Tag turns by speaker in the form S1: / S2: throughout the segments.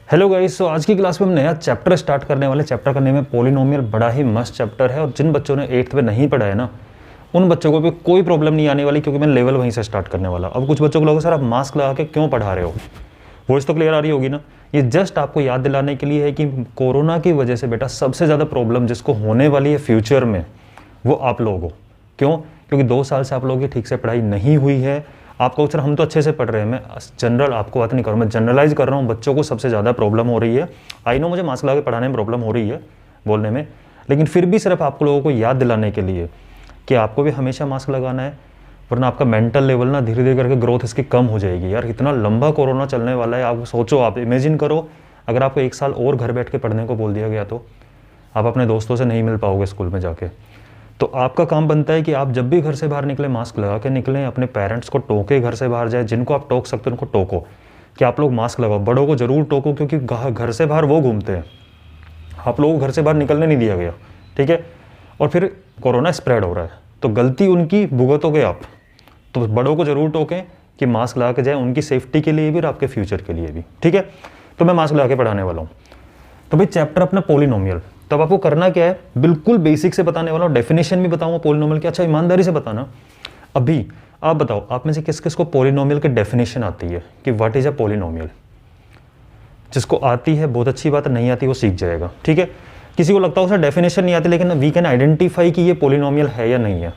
S1: Hello guys, सो आज की class में हम नया चैप्टर स्टार्ट करने वाले। चैप्टर का नेम है पॉलिनोमियल। बड़ा ही मस्त चैप्टर है और जिन बच्चों ने 8th में नहीं पढ़ा है ना, उन बच्चों को भी कोई प्रॉब्लम नहीं आने वाली, क्योंकि मैं लेवल वहीं से स्टार्ट करने वाला। अब कुछ बच्चों को लोगों सर आप मास्क लगा के क्यों पढ़ा रहे हो, वॉइस तो क्लियर आ रही होगी ना। ये जस्ट आपको याद दिलाने के लिए है कि कोरोना की वजह से बेटा सबसे ज़्यादा प्रॉब्लम जिसको होने वाली है फ्यूचर में, वो आप लोग हो। क्यों? क्योंकि 2 साल से आप लोगों की ठीक से पढ़ाई नहीं हुई है। आपका सर हम तो अच्छे से पढ़ रहे हैं, मैं जनरल आपको बात नहीं कर रहा हूँ, मैं जनरलाइज कर रहा हूँ। बच्चों को सबसे ज़्यादा प्रॉब्लम हो रही है। आई नो मुझे मास्क लगा के पढ़ाने में प्रॉब्लम हो रही है, बोलने में, लेकिन फिर भी सिर्फ आप लोगों को याद दिलाने के लिए कि आपको भी हमेशा मास्क लगाना है, वरना आपका मेंटल लेवल ना धीरे धीरे करके ग्रोथ इसकी कम हो जाएगी। यार इतना लंबा कोरोना चलने वाला है, आप सोचो, आप इमेजिन करो अगर आपको 1 साल और घर बैठ के पढ़ने को बोल दिया गया तो आप अपने दोस्तों से नहीं मिल पाओगे स्कूल में जाके। तो आपका काम बनता है कि आप जब भी घर से बाहर निकले मास्क लगा के निकलें, अपने पेरेंट्स को टोके घर से बाहर जाए, जिनको आप टोक सकते हो उनको टोको कि आप लोग मास्क लगाओ। बड़ों को जरूर टोको, क्योंकि घर से बाहर वो घूमते हैं, आप लोगों को घर से बाहर निकलने नहीं दिया गया, ठीक है। और फिर कोरोना स्प्रेड हो रहा है, तो गलती उनकी भुगतोगे आप। तो बड़ों को जरूर टोकें कि मास्क लगा के जाए, उनकी सेफ्टी के लिए भी और आपके फ्यूचर के लिए भी, ठीक है। तो मैं मास्क लगा के पढ़ाने वाला हूँ। तो भाई चैप्टर अपना पॉलिनोमियल। तो अब आपको करना क्या है, बिल्कुल बेसिक से बताने वाला हूँ, डेफिनेशन भी बताऊंगा पॉलिनोमियल की। अच्छा ईमानदारी से बताना, अभी आप बताओ आप में से किस किस को पॉलिनोमियल की डेफिनेशन आती है कि व्हाट इज अ पॉलिनोमियल। जिसको आती है बहुत अच्छी बात है, नहीं आती वो सीख जाएगा, ठीक है। किसी को लगता हो सर डेफिनेशन नहीं आती, लेकिन वी कैन आइडेंटिफाई कि ये पॉलिनोमियल है या नहीं है,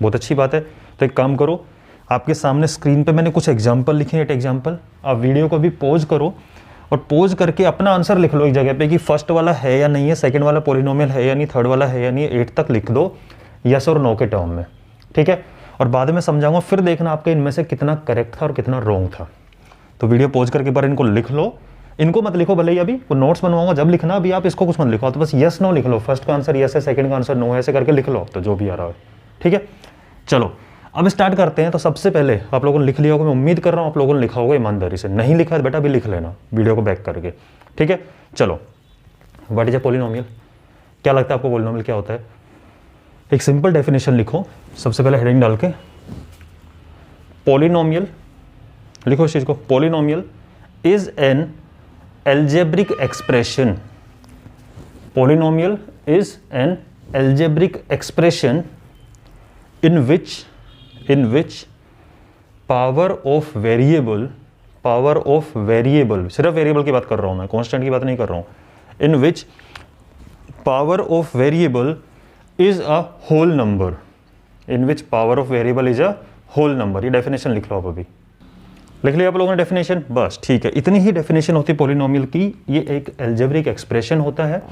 S1: बहुत अच्छी बात है। तो एक काम करो, आपके सामने स्क्रीन पे मैंने कुछ एग्जाम्पल लिखे हैं, 8 एग्जाम्पल। आप वीडियो को भी पॉज करो और पॉज करके अपना आंसर लिख लो एक जगह पे कि फर्स्ट वाला है या नहीं है, सेकंड वाला पॉलिनोमियल है या नहीं, थर्ड वाला है या नहीं, 8 तक लिख दो यस और नो के टर्म में, ठीक है। और बाद में समझाऊंगा, फिर देखना आपके इनमें से कितना करेक्ट था और कितना रॉन्ग था। तो वीडियो पॉज करके बार इनको लिख लो, इनको मत लिखो भले ही, अभी वो नोट्स बनवाऊंगा जब लिखना, अभी आप इसको कुछ मत लिखो, तो बस यस नो लिख लो। फर्स्ट का आंसर यस है, सेकंड का आंसर नो है, ऐसे करके लिख लो, तो जो भी आ रहा है, ठीक है। चलो अब स्टार्ट करते हैं। तो सबसे पहले आप लोगों ने लिख लिया होगा, मैं उम्मीद कर रहा हूँ आप लोगों ने लिखा होगा ईमानदारी से। नहीं लिखा है बेटा अभी लिख लेना वीडियो को बैक करके, ठीक है। चलो, व्हाट इज अ पॉलिनोमियल, क्या लगता है आपको पॉलिनोमियल क्या होता है? एक सिंपल डेफिनेशन लिखो सबसे पहले हेडिंग डाल के, पॉलिनोमियल लिखो इस चीज को। Polynomial is an algebraic expression, polynomial is an algebraic expression in which power of variable, सिर्फ वेरिएबल की बात कर रहा हूं मैं, कांस्टेंट की बात नहीं कर रहा हूं। in which power of variable is a whole number, in which power of variable is a whole number। ये डेफिनेशन लिख लो आप, अभी लिख लिया आप लोगों ने डेफिनेशन, बस ठीक है। इतनी ही डेफिनेशन होती है पॉलिनोमियल की। ये एक एल्जेब्रिक एक्सप्रेशन होता है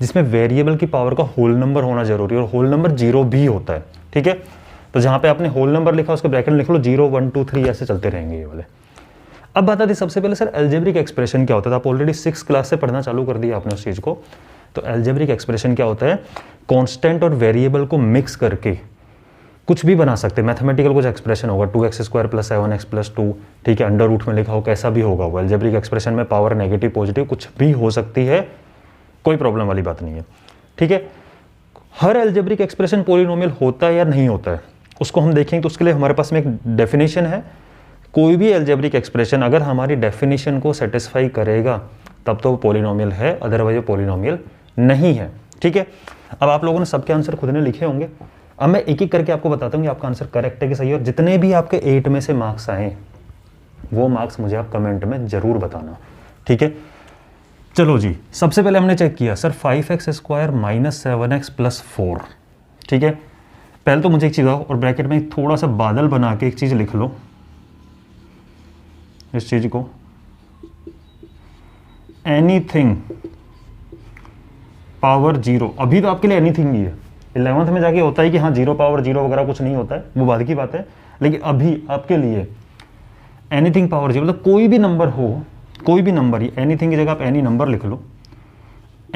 S1: जिसमें वेरिएबल की पावर का होल नंबर होना जरूरी है, और होल नंबर 0 भी होता है, ठीक है। तो जहां पे आपने होल नंबर लिखा उसके ब्रैकेट लिख लो 0 1 2 3, ऐसे चलते रहेंगे ये वाले। अब बता दी सबसे पहले सर एल्जेब्रिक एक्सप्रेशन क्या होता है। आप ऑलरेडी 6th क्लास से पढ़ना चालू कर दिया आपने उस चीज को। तो एल्जेब्रिक एक्सप्रेशन क्या होता है, कांस्टेंट और वेरिएबल को मिक्स करके कुछ भी बना सकते हैं। मैथमेटिकल कुछ एक्सप्रेशन होगा 2x² + 7x + 2, ठीक है, अंडर रूट में लिखा हो, कैसा भी होगा वो। एल्जेब्रिक एक्सप्रेशन में पावर नेगेटिव पॉजिटिव कुछ भी हो सकती है, कोई प्रॉब्लम वाली बात नहीं है, ठीक है। हर एल्जेब्रिक एक्सप्रेशन पॉलिनोमियल होता है या नहीं होता है उसको हम देखेंगे। तो उसके लिए हमारे पास में एक डेफिनेशन है। कोई भी एल्जेब्रिक एक्सप्रेशन अगर हमारी डेफिनेशन को सेटिस्फाई करेगा तब तो वो पॉलिनोमियल है, अदरवाइज वो पॉलिनोमियल नहीं है, ठीक है। अब आप लोगों ने सबके आंसर खुद ने लिखे होंगे। अब मैं एक एक करके आपको बताता हूँ कि आपका आंसर करेक्ट है कि सही है। और जितने भी आपके 8 में से मार्क्स आए वो मार्क्स मुझे आप कमेंट में जरूर बताना, ठीक है। चलो जी, सबसे पहले हमने चेक किया सर 5x² - 7x + 4, ठीक है। पहले तो मुझे एक चीज़ आओ और ब्रैकेट में थोड़ा सा बादल बना के एक चीज़ लिख लो, इस चीज़ को, एनीथिंग पावर 0। अभी तो आपके लिए एनीथिंग ही है, 11th में जाके होता है कि हाँ 0 पावर 0 वगैरह कुछ नहीं होता है, वो बाद की बात है। लेकिन अभी आपके लिए एनीथिंग पावर 0 मतलब कोई भी नंबर हो, कोई भी नंबर ही, एनीथिंग की जगह आप एनी नंबर लिख लो।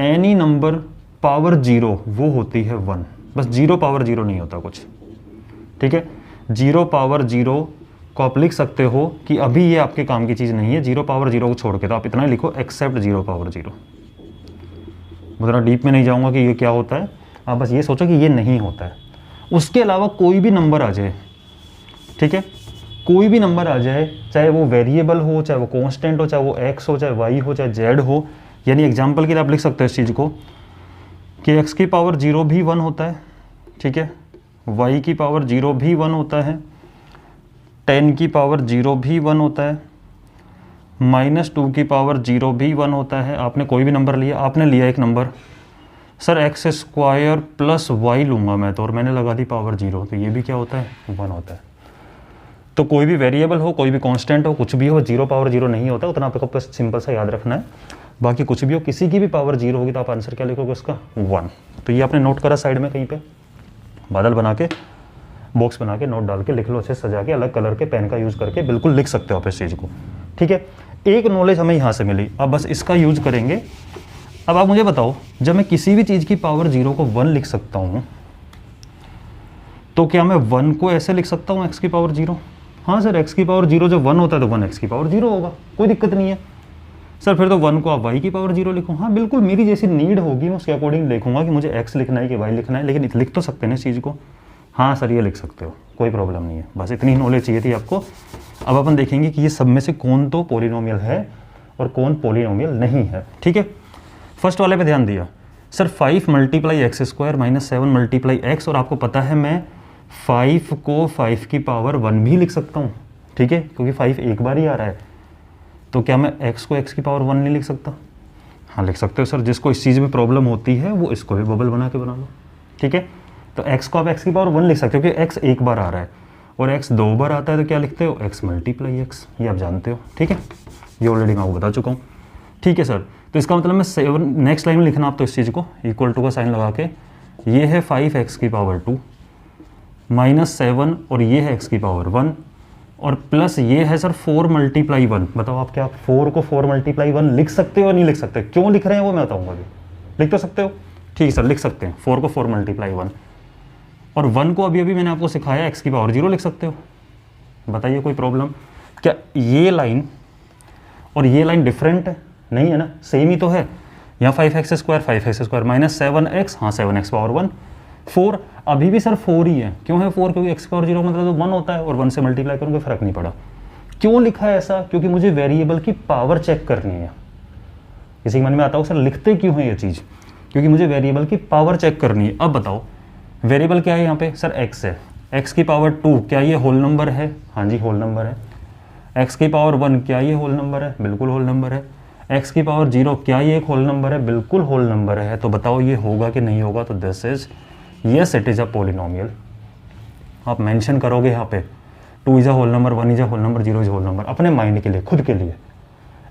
S1: एनी नंबर पावर 0 वो होती है 1, बस 0 पावर 0 नहीं होता कुछ, ठीक है। 0 पावर 0 को आप लिख सकते हो कि अभी ये आपके काम की चीज़ नहीं है। 0 पावर 0 को छोड़ के तो आप इतना ही लिखो, एक्सेप्ट 0 पावर 0। उतना डीप में नहीं जाऊंगा कि ये क्या होता है, आप बस ये सोचो कि ये नहीं होता है। उसके अलावा कोई भी नंबर आ जाए, ठीक है, कोई भी नंबर आ जाए, चाहे वो वेरिएबल हो, चाहे वो कांस्टेंट हो, चाहे वो x हो, चाहे y हो, चाहे z हो, यानी एग्जांपल के लिए आप लिख सकते हो इस चीज़ को कि x की पावर 0 भी 1 होता है, ठीक है, y की पावर 0 भी 1 होता है, 10 की पावर 0 भी 1 होता है, -2 की पावर 0 भी 1 होता है। आपने कोई भी नंबर लिया, आपने लिया एक number, sir x square plus y लूँगा मैं तो, और मैंने लगा दी पावर 0, तो ये भी क्या होता है, 1 होता है। तो कोई भी वेरिएबल हो, कोई भी कांस्टेंट हो, कुछ भी हो, 0 पावर 0 नहीं होता, उतना आपको बस सिंपल सा याद रखना है। बाकी कुछ भी हो, किसी की भी पावर 0 होगी तो आप आंसर क्या लिखोगे उसका, 1। तो ये आपने नोट करा साइड में कहीं पे, बादल बना के, बॉक्स बना के, नोट डाल के लिख लो, अच्छे सजा के, अलग कलर के पेन का यूज़ करके बिल्कुल लिख सकते हो आप इस चीज़ को, ठीक है। एक नॉलेज हमें यहाँ से मिली, अब बस इसका यूज़ करेंगे। अब आप मुझे बताओ, जब मैं किसी भी चीज़ की पावर 0 को 1 लिख सकता हूँ, तो क्या मैं 1 को ऐसे लिख सकता हूँ x की पावर 0? हाँ सर, x की पावर 0 जब 1 होता है तो 1 x की पावर 0 होगा, कोई दिक्कत नहीं है। सर फिर तो 1 को आप y की पावर 0 लिखो। हाँ बिल्कुल, मेरी जैसी नीड होगी मैं उसके अकॉर्डिंग लिखूंगा कि मुझे x लिखना है कि y लिखना है, लेकिन लिख तो सकते हैं इस चीज़ को। हाँ सर ये लिख सकते हो, कोई प्रॉब्लम नहीं है, बस इतनी नॉलेज चाहिए थी आपको। अब अपन देखेंगे कि ये सब में से कौन तो पॉलिनोमियल है और कौन पॉलिनोमियल नहीं है, ठीक है। फर्स्ट वाले पे ध्यान दिया, सर 5 × x² - 7 × x, और आपको पता है मैं 5 को 5 की पावर 1 भी लिख सकता हूँ, ठीक है, क्योंकि 5 एक बार ही आ रहा है। तो क्या मैं x को x की पावर 1 नहीं लिख सकता? हाँ लिख सकते हो सर, जिसको इस चीज़ में प्रॉब्लम होती है वो इसको भी बबल बना लो, ठीक है। तो x को आप x की पावर 1 लिख सकते हो क्योंकि x एक बार आ रहा है, और x 2 बार आता है तो क्या लिखते हो, x × x, ये आप जानते हो, ठीक है, ये ऑलरेडी मैं आपको बता चुका हूँ, ठीक है सर। तो इसका मतलब मैं 7 नेक्स्ट लाइन में लिखना आप तो इस चीज़ को इक्वल टू का साइन लगा के, ये है 5x की पावर 2 -7, और ये है x की पावर 1, और प्लस ये है सर 4 × 1। बताओ आप क्या 4 को 4 × 1 लिख सकते हो या नहीं लिख सकते? क्यों लिख रहे हैं वो मैं बताऊंगा अभी। लिख तो सकते हो, ठीक है सर, लिख सकते हैं 4 को 4 × 1, और 1 को अभी मैंने आपको सिखाया x की पावर 0 लिख सकते हो। बताइए कोई प्रॉब्लम? क्या ये लाइन और ये लाइन डिफरेंट है? नहीं है ना, सेम ही तो है। यहाँ 5x² -7x, हाँ 7x पावर 1, 4, अभी भी सर 4 ही है। क्यों है 4? क्योंकि x पावर 0 मतलब तो 1 होता है, और 1 से मल्टीप्लाई करूँगा फर्क नहीं पड़ा। क्यों लिखा है ऐसा? क्योंकि मुझे वेरिएबल की पावर चेक करनी है। किसी मन में आता हो सर लिखते क्यों है ये चीज़? क्योंकि मुझे वेरिएबल की पावर चेक करनी है। अब बताओ वेरिएबल क्या है यहाँ पे? सर x है, x की पावर 2 क्या ये होल नंबर है? हाँ जी होल नंबर है। x की पावर 1 क्या ये होल नंबर है? बिल्कुल होल नंबर है। x की पावर 0 क्या ये एक होल नंबर है? बिल्कुल होल नंबर है। तो बताओ ये होगा कि नहीं होगा? तो this is yes, it is a polynomial. आप मेंशन करोगे यहाँ पे 2 is a whole number, 1 is a whole number, 0 is whole number, अपने माइंड के लिए, खुद के लिए।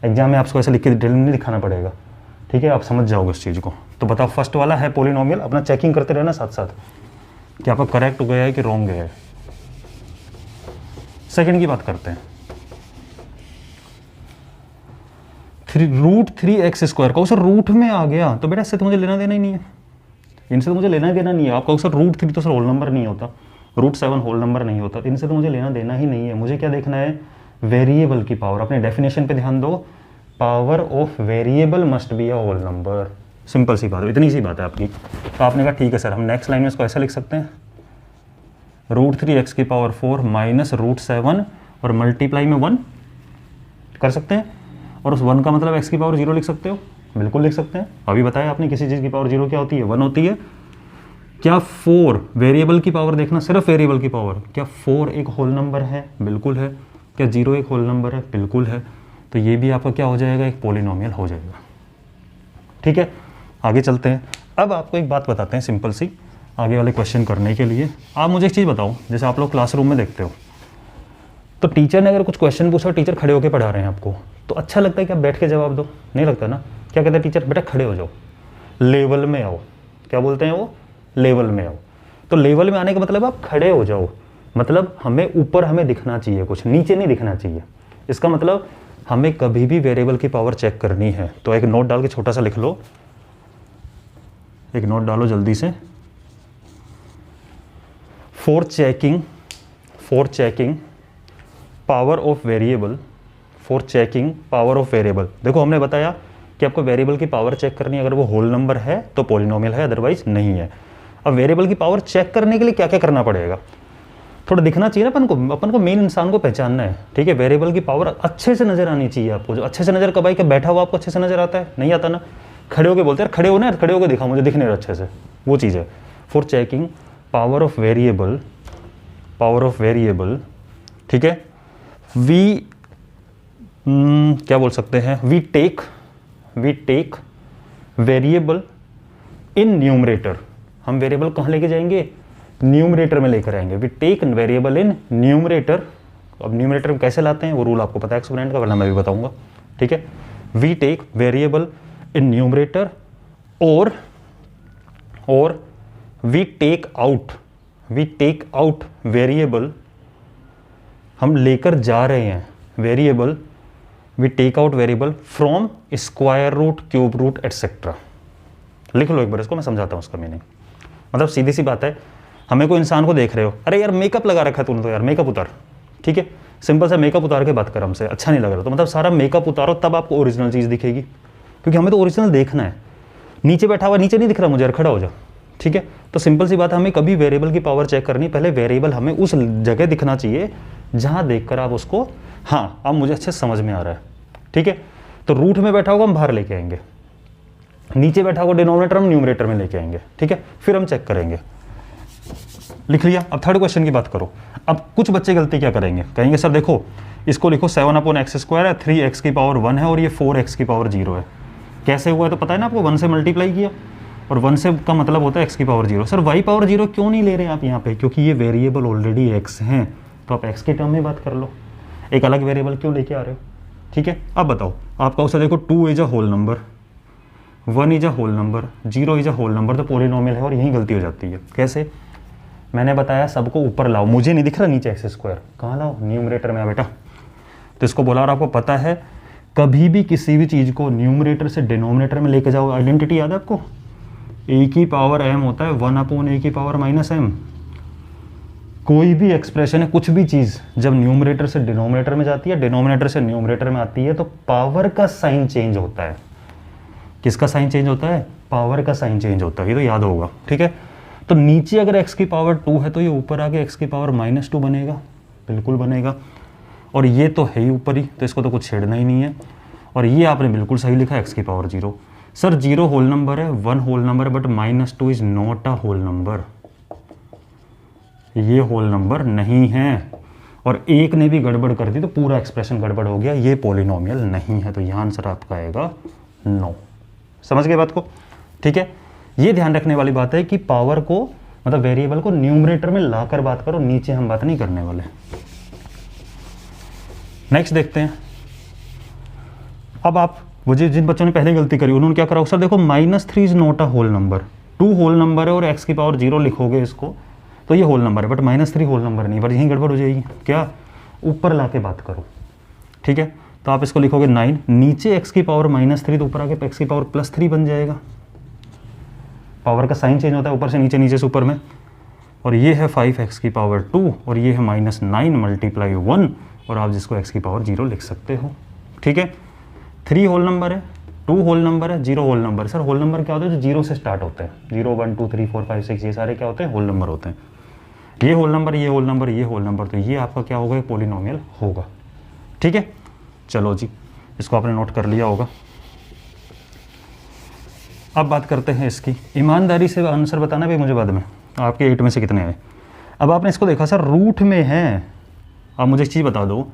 S1: एग्जाम में आपको ऐसे लिख के डिटेल नहीं दिखाना पड़ेगा, ठीक है, आप समझ जाओगे उस चीज़ को। तो बताओ फर्स्ट वाला है पॉलिनोमियल, अपना चेकिंग करते रहना साथ साथ कि आपका करेक्ट गया है कि रॉन्ग गया है। सेकंड की बात करते हैं, √3x² का सर रूट में आ गया तो बेटा इससे तो मुझे लेना देना ही नहीं है, इनसे तो मुझे लेना देना नहीं है। आप कहो सर √3 तो सर होल नंबर नहीं होता, √7 होल नंबर नहीं होता, इनसे तो मुझे लेना देना ही नहीं है। मुझे क्या देखना है? वेरिएबल की पावर। अपने डेफिनेशन पे ध्यान दो, power of variable must be a whole number. Simple सी बात है, इतनी सी बात है आपकी। तो आपने कहा ठीक है सर, हम नेक्स्ट लाइन में इसको ऐसा लिख सकते हैं, √3x की पावर 4 -√7 और मल्टीप्लाई में 1 कर सकते हैं, और उस 1 का मतलब x की पावर 0 लिख सकते हो। बिल्कुल लिख सकते हैं। अभी बताया आपने किसी चीज़ की पावर 0 क्या होती है? 1 होती है। क्या 4 वेरिएबल की पावर देखना, सिर्फ वेरिएबल की पावर, क्या 4 एक होल नंबर है? बिल्कुल है। क्या 0 एक होल नंबर है? बिल्कुल है। तो ये भी आपका क्या हो जाएगा? एक पॉलिनोमियल हो जाएगा। ठीक है, आगे चलते हैं। अब आपको एक बात बताते हैं सिंपल सी, आगे वाले क्वेश्चन करने के लिए। आप मुझे एक चीज़ बताओ, जैसे आप लोग क्लासरूम में देखते हो तो टीचर ने अगर कुछ क्वेश्चन पूछा, टीचर खड़े होकर पढ़ा रहे हैं आपको, तो अच्छा लगता है कि आप बैठ के जवाब दो? नहीं लगता ना। क्या कहते हैं टीचर? बेटा खड़े हो जाओ, लेवल में आओ। क्या बोलते हैं वो? लेवल में आओ। तो लेवल में आने का मतलब आप खड़े हो जाओ, मतलब हमें ऊपर हमें दिखना चाहिए, कुछ नीचे नहीं दिखना चाहिए। इसका मतलब हमें कभी भी वेरिएबल की पावर चेक करनी है। तो एक नोट डाल के छोटा सा लिख लो, एक नोट डालो जल्दी से। For checking power of variable, for checking power of variable. देखो हमने बताया कि आपको वेरिएबल की पावर चेक करनी है, अगर वो होल नंबर है तो पॉलिनोमियल है, अदरवाइज नहीं है। अब वेरिएबल की पावर चेक करने के लिए क्या क्या करना पड़ेगा? थोड़ा दिखना चाहिए ना अपन को मेन इंसान को पहचानना है, ठीक है। वेरिएबल की पावर अच्छे से नजर आनी चाहिए आपको। जो अच्छे से नजर कब आई, कि बैठा हुआ आपको अच्छे से नजर आता है, नहीं आता ना। खड़े होके बोलते हैं खड़े हो ना, खड़े होकर दिखा मुझे, दिखने अच्छे से, वो चीज़ है। For checking power of variable, ठीक है, वी क्या बोल सकते हैं, we take variable in numerator. हम वेरिएबल कहाँ लेके जाएंगे, न्यूमरेटर में लेकर आएंगे। We take variable in numerator. अब न्यूमरेटर में कैसे लाते हैं वो रूल आपको पता है एक्सपोनेंट का, वरना मैं भी बताऊंगा, ठीक है। We take variable in numerator और वी टेक आउट वेरिएबल, हम लेकर जा रहे हैं variable, we take out variable from square root, cube root etcetera. लिख लो एक बार इसको, मैं समझाता हूँ उसका मीनिंग। मतलब सीधी सी बात है, हमें कोई इंसान को देख रहे हो, अरे यार मेकअप लगा रखा है तूने तो यार, मेकअप उतार, ठीक है। सिंपल सा मेकअप उतार के बात कर हमसे, अच्छा नहीं लग रहा तो मतलब सारा मेकअप उतारो, तब आपको ओरिजिनल चीज़ दिखेगी, क्योंकि हमें तो ओरिजिनल देखना है। नीचे बैठा हुआ नीचे नहीं दिख रहा मुझे यार, खड़ा हो जा, ठीक है। तो सिंपल सी बात है, हमें कभी वेरिएबल की पावर चेक करनी, पहले वेरिएबल हमें उस जगह दिखना चाहिए जहाँ देखकर आप उसको, हाँ अब मुझे अच्छे समझ में आ रहा है, ठीक है। तो रूट में बैठा होगा हम बाहर लेके आएंगे, नीचे बैठा होगा डिनोमिनेटर हम न्यूमरेटर में लेके आएंगे, ठीक है। फिर हम चेक करेंगे। लिख लिया। अब थर्ड क्वेश्चन की बात करो। अब कुछ बच्चे गलती क्या करेंगे, कहेंगे सर देखो इसको लिखो 7/x² है, 3x की पावर 1 है और ये 4x की पावर 0 है। कैसे हुआ है तो पता है ना आपको, 1 से मल्टीप्लाई किया और 1 से का मतलब होता है x की पावर 0। सर y पावर 0 क्यों नहीं ले रहे हैं आप यहाँ पे, क्योंकि ये वेरिएबल ऑलरेडी x हैं, तो आप x के टर्म में बात कर लो, एक अलग वेरिएबल क्यों लेके आ रहे हो, ठीक है। अब बताओ आपका उसे देखो 2 is a whole number, 1 is a whole number, 0 is a whole number, तो पॉलिनोमियल है और यही गलती हो जाती है। कैसे, मैंने बताया सबको ऊपर लाओ, मुझे नहीं दिख रहा नीचे x², कहाँ लाओ, न्यूमरेटर में आ बेटा। तो इसको बोला और आपको पता है कभी भी किसी भी चीज़ को न्यूमरेटर से डिनोमिनेटर में लेके जाओ, आइडेंटिटी याद है आपको, a की पावर m होता है 1/a की पावर -m। कोई भी एक्सप्रेशन है, कुछ भी चीज़ जब न्यूमरेटर से डिनोमिनेटर में जाती है, डिनोमिनेटर से न्यूमरेटर में आती है, तो पावर का साइन चेंज होता है। किसका साइन चेंज होता है, पावर का साइन चेंज होता है, ये तो याद होगा, ठीक है। तो नीचे अगर x की पावर 2 है तो ये ऊपर आके x की पावर -2 बनेगा, बिल्कुल बनेगा। और ये तो है ही ऊपर ही, तो इसको तो कुछ छेड़ना ही नहीं है। और ये आपने बिल्कुल सही लिखा, x की पावर 0। सर 0 होल नंबर है, 1 होल नंबर है, but -2 is not a whole number, ये होल नंबर नहीं है। और एक ने भी गड़बड़ कर दी तो पूरा एक्सप्रेशन गड़बड़ हो गया, ये पॉलिनोमियल नहीं है। तो यहाँ आंसर आपका आएगा 9। समझ गए बात को, ठीक है। ये ध्यान रखने वाली बात है कि पावर को, मतलब वेरिएबल को न्यूमरेटर में लाकर बात करो, नीचे हम बात नहीं करने वाले। नेक्स्ट देखते हैं। अब आप वो जिन बच्चों ने पहले गलती करी उन्होंने क्या करा, सर देखो -3 is not a whole number, 2 whole number है और x की पावर 0 लिखोगे इसको तो ये होल नंबर है, बट -3 होल नंबर नहीं, पर यहीं गड़बड़ हो जाएगी। क्या, ऊपर ला के बात करो, ठीक है। तो आप इसको लिखोगे 9, नीचे x की पावर -3 तो ऊपर आके x की पावर +3 बन जाएगा। पावर का साइन चेंज होता है ऊपर से नीचे, नीचे से ऊपर में। और ये है 5x की पावर 2 और ये है -9 मल्टीप्लाई 1, और आप जिसको x की पावर 0 लिख सकते हो, ठीक है। 3 होल नंबर है, 2 होल नंबर है, 0 whole number. Sir whole number क्या होता है, जो 0 से स्टार्ट होते हैं, 0 1 2 3 4 5 6, ये सारे क्या होते हैं, होल नंबर होते हैं। ये होल नंबर, ये होल नंबर, ये होल नंबर, तो ये आपका क्या होगा, एक पॉलिनोमियल होगा, ठीक है। चलो जी, इसको आपने नोट कर लिया होगा। अब बात करते हैं इसकी, ईमानदारी से आंसर बताना भी मुझे बाद में, आपके 8 में से कितने हैं। अब आपने इसको देखा सर रूट में है, अब मुझे एक चीज़ बता दो,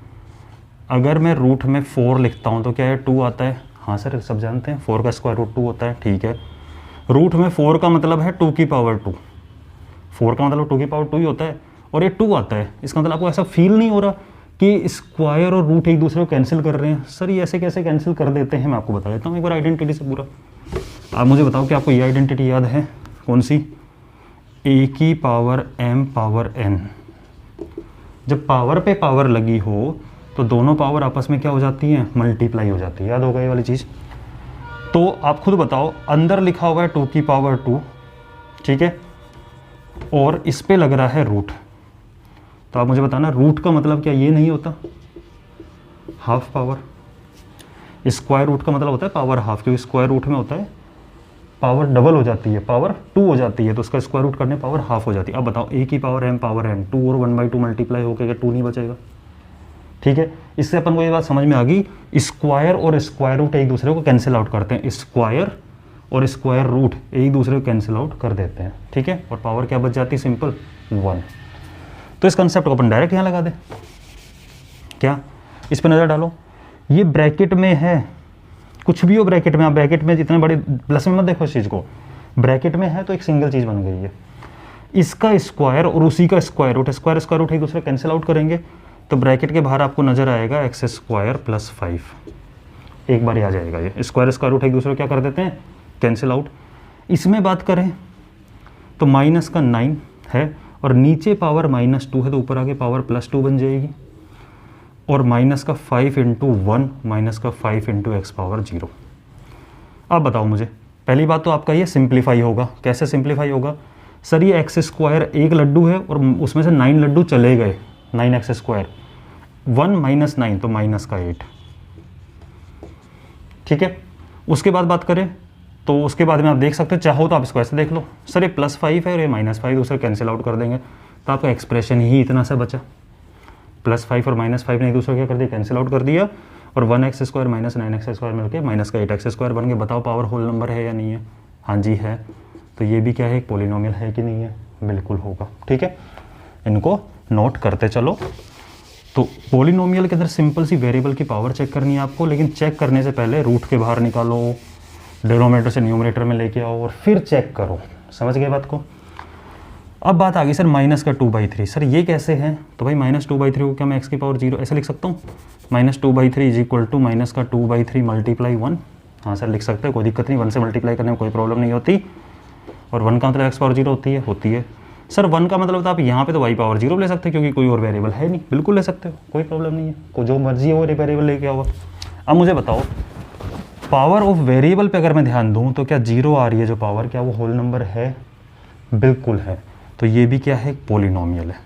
S1: अगर मैं रूट में 4 लिखता हूँ तो क्या है, 2 आता है। हाँ सर सब जानते हैं 4 का स्क्वायर रूट 2 होता है, ठीक है। रूट में 4 का मतलब है 2 की पावर 2, 4 का मतलब 2 की पावर 2 ही होता है, और ये 2 आता है। इसका मतलब आपको ऐसा फील नहीं हो रहा कि स्क्वायर और रूट एक दूसरे को कैंसिल कर रहे हैं। सर ये ऐसे कैसे कैंसिल कर देते हैं, मैं आपको बता देता हूँ एक बार आइडेंटिटी से पूरा। आप मुझे बताओ कि आपको ये आइडेंटिटी याद है, कौन सी, a की पावर m पावर n। जब पावर पे पावर लगी हो तो दोनों पावर आपस में क्या हो जाती हैं, मल्टीप्लाई हो जाती है। याद होगा ये वाली चीज़। तो आप खुद बताओ, अंदर लिखा हुआ है 2 की पावर 2, ठीक है, और इस पे लग रहा है रूट। तो आप मुझे बताना रूट का मतलब क्या ये नहीं होता, हाफ पावर। स्क्वायर रूट का मतलब होता है पावर हाफ, क्योंकि स्क्वायर रूट में होता है पावर डबल हो जाती है, पावर 2 हो जाती है, तो उसका स्क्वायर रूट करने पावर हाफ हो जाती है। अब बताओ a की पावर m पावर n, 2 और 1/2 मल्टीप्लाई होकर 2 नहीं बचेगा। ठीक है, इससे अपन को ये बात समझ में आ गई, स्क्वायर और स्क्वायर रूट एक दूसरे को कैंसिल आउट करते हैं, स्क्वायर और स्क्वायर रूट एक दूसरे को कैंसिल आउट कर देते हैं। ठीक है, और पावर क्या बच जाती है, सिंपल 1। तो इस कंसेप्ट को अपन डायरेक्ट यहाँ लगा दें, क्या इस पर नज़र डालो, ये ब्रैकेट में है, कुछ भी हो ब्रैकेट में, आप ब्रैकेट में जितने बड़े प्लस में मत देखो इस चीज़ को, ब्रैकेट में है तो एक सिंगल चीज़ बन गई है, इसका स्क्वायर और उसी का square root, square square root एक दूसरे कैंसिल आउट करेंगे, तो ब्रैकेट के बाहर आपको नजर आएगा एक्स स्क्वायर प्लस 5, एक बार ही आ जाएगा ये, स्क्वायर स्क्वायर रूट एक दूसरे को क्या कर देते हैं, कैंसिल आउट। इसमें बात करें तो माइनस का 9 है और नीचे पावर -2 है, तो ऊपर आके पावर +2 बन जाएगी, और माइनस का 5 इंटू 1 माइनस का 5 इंटू एक्स पावर 0। अब बताओ मुझे, पहली बात तो आपका ये सिंप्लीफाई होगा, कैसे सिंप्लीफाई होगा, सर ये एक्स स्क्वायर एक लड्डू है और उसमें से 9 लड्डू चले गए, 9x स्क्वायर, 1 माइनस 9 तो माइनस का 8। ठीक है, उसके बाद बात करें तो उसके बाद में आप देख सकते हो, चाहो तो आप इसको ऐसे देख लो, सर ये +5 है और ये -5, दूसरे कैंसिल आउट कर देंगे, तो आपका एक्सप्रेशन ही इतना सा बचा, +5 और -5 ने एक दूसरे क्या कर दिया, कैंसिल आउट कर दिया, और 1x square minus 9x square मिलकर माइनस का 8x स्क्वायर बन गया। बताओ पावर होल नंबर है या नहीं है, हाँ जी है, तो ये भी क्या है, एक पोलिनोमियल है कि नहीं है, बिल्कुल होगा। ठीक है, इनको नोट करते चलो। तो पोलिनोमियल के अंदर सिंपल सी वेरिएबल की पावर चेक करनी है आपको, लेकिन चेक करने से पहले रूट के बाहर निकालो, डिनोमिनेटर से न्यूमरेटर में लेके आओ और फिर चेक करो, समझ गए बात को। अब बात आ गई सर माइनस का 2/3, सर ये कैसे है, तो भाई -2/3 को क्या मैं x की पावर 0 ऐसे लिख सकता हूँ, -2/3 इज इक्वल टू माइनस का 2/3 मल्टीप्लाई 1, हाँ सर लिख सकते हैं, कोई दिक्कत नहीं, 1 से मल्टीप्लाई करने में कोई प्रॉब्लम नहीं होती, और 1 का मतलब x पावर 0 होती है। सर 1 का मतलब तो आप यहाँ पे तो y पावर 0 ले सकते हो, क्योंकि कोई और वेरिएबल है नहीं, बिल्कुल ले सकते हो, कोई प्रॉब्लम नहीं है, को जो मर्जी है वो वेरिएबल लेके आओ। अब मुझे बताओ, पावर ऑफ वेरिएबल पे अगर मैं ध्यान दूँ तो क्या 0 आ रही है जो पावर, क्या वो होल नंबर है, बिल्कुल है, तो ये भी क्या है, एक पोलिनोमियल है,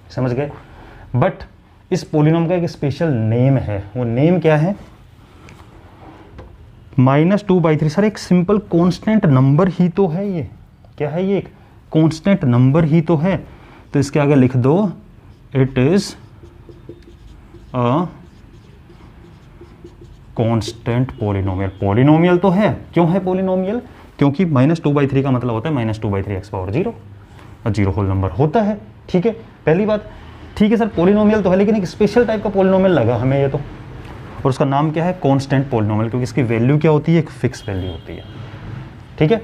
S1: समझ गए। बट इस पोलिनोम का एक स्पेशल नेम है, वो नेम क्या है, -2/3, सर एक सिंपल कांस्टेंट नंबर ही तो है ये, क्या है ये, एक कांस्टेंट नंबर ही तो है, तो इसके आगे लिख दो it is a constant polynomial. Polynomial तो है, क्यों है पोलिनोमियल, क्योंकि -2/3 का मतलब होता है -2/3 x पावर 0, और 0 होल नंबर होता है। ठीक है, पहली बात, ठीक है सर पोलिनोमियल तो है, लेकिन एक स्पेशल टाइप का पोलिनोमियल लगा हमें ये तो, और उसका नाम क्या है, कांस्टेंट पोलिनोमियल, क्योंकि इसकी वैल्यू क्या होती है, एक फिक्स वैल्यू होती है। ठीक है,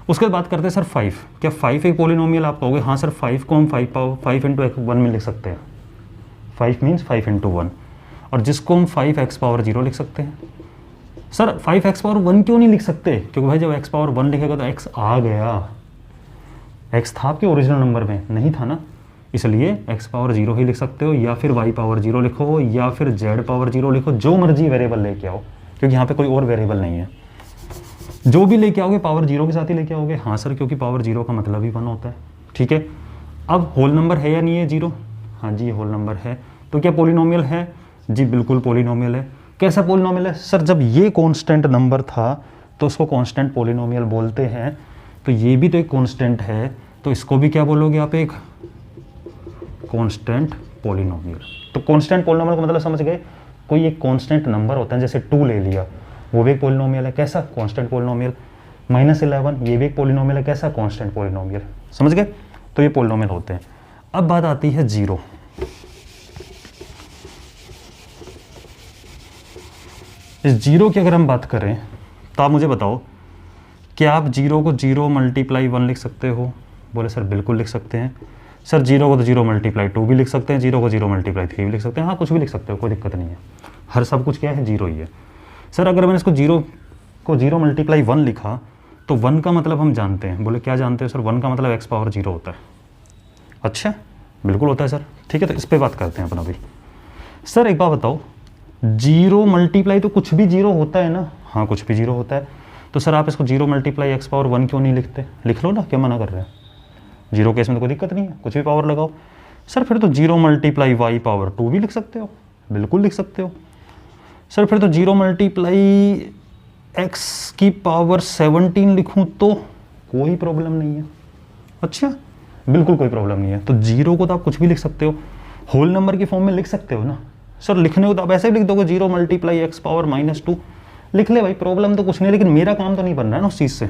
S1: उसके बाद बात करते हैं सर 5, क्या 5 एक पोलिनोमियल आप कहोगे, हाँ सर 5 को हम 5 इंटू 1 में लिख सकते हैं, 5 मीन्स 5 इंटू 1, और जिसको हम 5x पावर 0 लिख सकते हैं। सर 5x पावर 1 क्यों नहीं लिख सकते, क्योंकि भाई जब x पावर 1 लिखेगा तो x आ गया, x था आपके ओरिजिनल नंबर में, नहीं था ना, इसलिए x पावर 0 ही लिख सकते हो, या फिर y पावर 0 लिखो, या फिर z पावर 0 लिखो, जो मर्जी वेरिएबल लेके आओ, क्योंकि यहाँ पे कोई और वेरिएबल नहीं है, जो भी लेके आओगे पावर 0 के साथ ही लेके आओगे। हाँ सर, क्योंकि पावर 0 का मतलब ही 1 होता है। ठीक है, अब होल नंबर है या नहीं है 0, हाँ जी होल नंबर है, तो क्या पोलिनोमियल है, जी बिल्कुल पोलिनोमियल है। कैसा पोलिनोमियल है, सर जब ये कांस्टेंट नंबर था तो उसको कांस्टेंट पोलिनोमियल बोलते हैं, तो ये भी तो एक कांस्टेंट है, तो इसको भी क्या बोलोगे आप, एक कांस्टेंट पोलिनोमियल। तो कांस्टेंट पोलिनोमियल का मतलब समझ गए, कोई एक कांस्टेंट नंबर होता है, जैसे 2 ले लिया, वो भी एक पोलिनोमियल है, कैसा, कांस्टेंट पोलिनोमियल। -11 ये भी एक पोलिनोमियल है, कैसा, कांस्टेंट पोलिनोमियल, समझ गए, तो ये पोलिनोमियल होते हैं। अब बात आती है 0, इस 0 की अगर हम बात करें तो आप मुझे बताओ, क्या आप 0 को 0 मल्टीप्लाई 1 लिख सकते हो, बोले सर बिल्कुल लिख सकते हैं। सर 0 को तो 0 मल्टीप्लाई 2 भी लिख सकते हैं, 0 को 0 मल्टीप्लाई 3 भी लिख सकते हैं, हाँ कुछ भी लिख सकते हो, कोई दिक्कत नहीं है, हर सब कुछ क्या है, 0 ही है। सर अगर मैंने इसको 0 को 0 मल्टीप्लाई 1 लिखा, तो 1 का मतलब हम जानते हैं, बोले क्या जानते हो सर, 1 का मतलब x पावर 0 होता है। अच्छा, बिल्कुल होता है सर, ठीक है, तो इस पर बात करते हैं अपन अभी। सर एक बात बताओ, 0 मल्टीप्लाई तो कुछ भी 0 होता है ना, हाँ कुछ भी 0 होता है, तो सर आप इसको 0 मल्टीप्लाई x पावर 1 क्यों नहीं लिखते, लिख लो ना, क्या मना कर रहे हैं, 0 केस में तो कोई दिक्कत नहीं है, कुछ भी पावर लगाओ। सर फिर तो 0 मल्टीप्लाई y पावर 2 भी लिख सकते हो, बिल्कुल लिख सकते हो। सर फिर तो 0 मल्टीप्लाई x की पावर 17 लिखूं तो कोई प्रॉब्लम नहीं है। अच्छा, बिल्कुल कोई प्रॉब्लम नहीं है। तो 0 को तो आप कुछ भी लिख सकते हो, होल नंबर की फॉर्म में लिख सकते हो ना सर। लिखने को तो आप ऐसे भी लिख दोगे 0 मल्टीप्लाई x पावर -2 लिख ले भाई, प्रॉब्लम तो कुछ नहीं। लेकिन मेरा काम तो नहीं बन रहा है ना उस चीज़ से,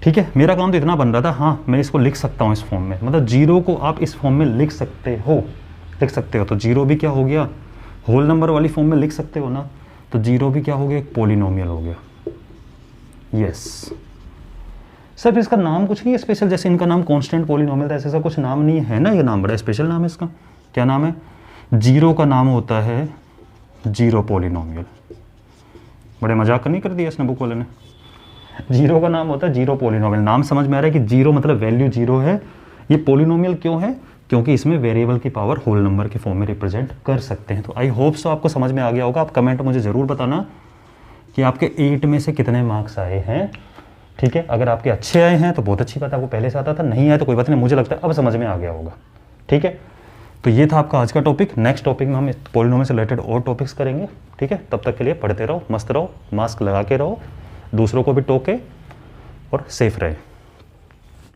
S1: ठीक है। मेरा काम तो इतना बन रहा था, हाँ मैं इसको लिख सकता हूँ इस फॉर्म में, मतलब 0 को आप इस फॉर्म में लिख सकते हो, तो 0 भी क्या हो गया, होल नंबर वाली फॉर्म में लिख सकते हो ना। तो 0 भी क्या हो गया, एक पॉलिनोमियल हो गया। यस सर, इसका नाम कुछ नहीं है स्पेशल, जैसे इनका नाम कांस्टेंट पॉलिनोमियल था, ऐसा कुछ नाम नहीं है ना। ये नाम बड़ा स्पेशल नाम है इसका। क्या नाम है? 0 का नाम होता है 0 पॉलिनोमियल। बड़े मजाक नहीं कर दिया इसने बुक वाले ने। 0 का नाम होता है 0 पॉलिनोमियल। नाम समझ में आ रहा है कि 0 मतलब वैल्यू 0 है। ये पॉलिनोमियल क्यों है? क्योंकि इसमें वेरिएबल की पावर होल नंबर के फॉर्म में रिप्रेजेंट कर सकते हैं। तो आई होप सो आपको समझ में आ गया होगा। आप कमेंट मुझे ज़रूर बताना कि आपके 8 में से कितने मार्क्स आए हैं, ठीक है। अगर आपके अच्छे आए हैं तो बहुत अच्छी बात है, आपको पहले से आता था, नहीं आया तो कोई बात नहीं। मुझे लगता है अब समझ में आ गया होगा, ठीक है। तो ये था आपका आज का टॉपिक। नेक्स्ट टॉपिक में हम पॉलिनोमियल से रिलेटेड और टॉपिक्स करेंगे, ठीक है। तब तक के लिए पढ़ते रहो, मस्त रहो, मास्क लगा के रहो, दूसरों को भी टोके और सेफ रहे।